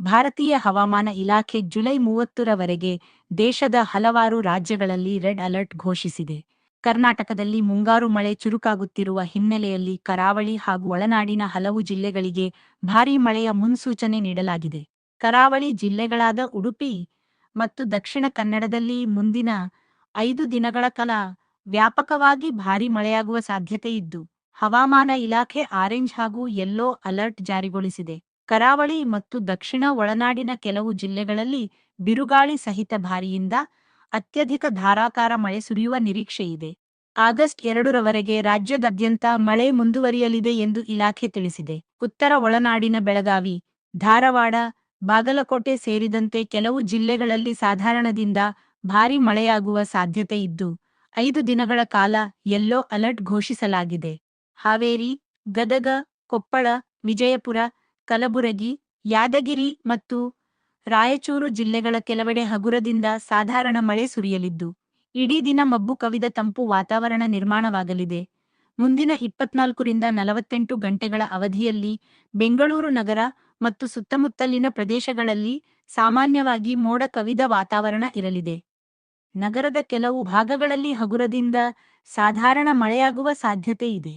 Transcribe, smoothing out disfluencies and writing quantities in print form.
ಭಾರತೀಯ ಹವಾಮಾನ ಇಲಾಖೆ ಜುಲೈ 30ರವರೆಗೆ ದೇಶದ ಹಲವಾರು ರಾಜ್ಯಗಳಲ್ಲಿ ರೆಡ್ ಅಲರ್ಟ್ ಘೋಷಿಸಿದೆ. ಕರ್ನಾಟಕದಲ್ಲಿ ಮುಂಗಾರು ಮಳೆ ಚುರುಕಾಗುತ್ತಿರುವ ಹಿನ್ನೆಲೆಯಲ್ಲಿ ಕರಾವಳಿ ಹಾಗೂ ಒಳನಾಡಿನ ಹಲವು ಜಿಲ್ಲೆಗಳಿಗೆ ಭಾರೀ ಮಳೆಯ ಮುನ್ಸೂಚನೆ ನೀಡಲಾಗಿದೆ. ಕರಾವಳಿ ಜಿಲ್ಲೆಗಳಾದ ಉಡುಪಿ ಮತ್ತು ದಕ್ಷಿಣ ಕನ್ನಡದಲ್ಲಿ ಮುಂದಿನ 5 ದಿನಗಳ ಕಾಲ ವ್ಯಾಪಕವಾಗಿ ಭಾರೀ ಮಳೆಯಾಗುವ ಸಾಧ್ಯತೆಯಿದ್ದು, ಹವಾಮಾನ ಇಲಾಖೆ ಆರೆಂಜ್ ಹಾಗೂ ಯೆಲ್ಲೋ ಅಲರ್ಟ್ ಜಾರಿಗೊಳಿಸಿದೆ. ಕರಾವಳಿ ಮತ್ತು ದಕ್ಷಿಣ ಒಳನಾಡಿನ ಕೆಲವು ಜಿಲ್ಲೆಗಳಲ್ಲಿ ಬಿರುಗಾಳಿ ಸಹಿತ ಭಾರೀಯಿಂದ ಅತ್ಯಧಿಕ ಧಾರಾಕಾರ ಮಳೆ ಸುರಿಯುವ ನಿರೀಕ್ಷೆಯಿದೆ. ಆಗಸ್ಟ್ 2ರವರೆಗೆ ರಾಜ್ಯದಾದ್ಯಂತ ಮಳೆ ಮುಂದುವರಿಯಲಿದೆ ಎಂದು ಇಲಾಖೆ ತಿಳಿಸಿದೆ. ಉತ್ತರ ಒಳನಾಡಿನ ಬೆಳಗಾವಿ, ಧಾರವಾಡ, ಬಾಗಲಕೋಟೆ ಸೇರಿದಂತೆ ಕೆಲವು ಜಿಲ್ಲೆಗಳಲ್ಲಿ ಸಾಧಾರಣದಿಂದ ಭಾರೀ ಮಳೆಯಾಗುವ ಸಾಧ್ಯತೆ ಇದ್ದು, 5 ದಿನಗಳ ಕಾಲ ಯೆಲ್ಲೋ ಅಲರ್ಟ್ ಘೋಷಿಸಲಾಗಿದೆ. ಹಾವೇರಿ, ಗದಗ, ಕೊಪ್ಪಳ, ವಿಜಯಪುರ, ಕಲಬುರಗಿ, ಯಾದಗಿರಿ ಮತ್ತು ರಾಯಚೂರು ಜಿಲ್ಲೆಗಳ ಕೆಲವೆಡೆ ಹಗುರದಿಂದ ಸಾಧಾರಣ ಮಳೆ ಸುರಿಯಲಿದ್ದು, ಇಡೀ ದಿನ ಮಬ್ಬು ಕವಿದ ತಂಪು ವಾತಾವರಣ ನಿರ್ಮಾಣವಾಗಲಿದೆ. ಮುಂದಿನ 24ರಿಂದ 48 ಗಂಟೆಗಳ ಅವಧಿಯಲ್ಲಿ ಬೆಂಗಳೂರು ನಗರ ಮತ್ತು ಸುತ್ತಮುತ್ತಲಿನ ಪ್ರದೇಶಗಳಲ್ಲಿ ಸಾಮಾನ್ಯವಾಗಿ ಮೋಡ ಕವಿದ ವಾತಾವರಣ ಇರಲಿದೆ. ನಗರದ ಕೆಲವು ಭಾಗಗಳಲ್ಲಿ ಹಗುರದಿಂದ ಸಾಧಾರಣ ಮಳೆಯಾಗುವ ಸಾಧ್ಯತೆ ಇದೆ.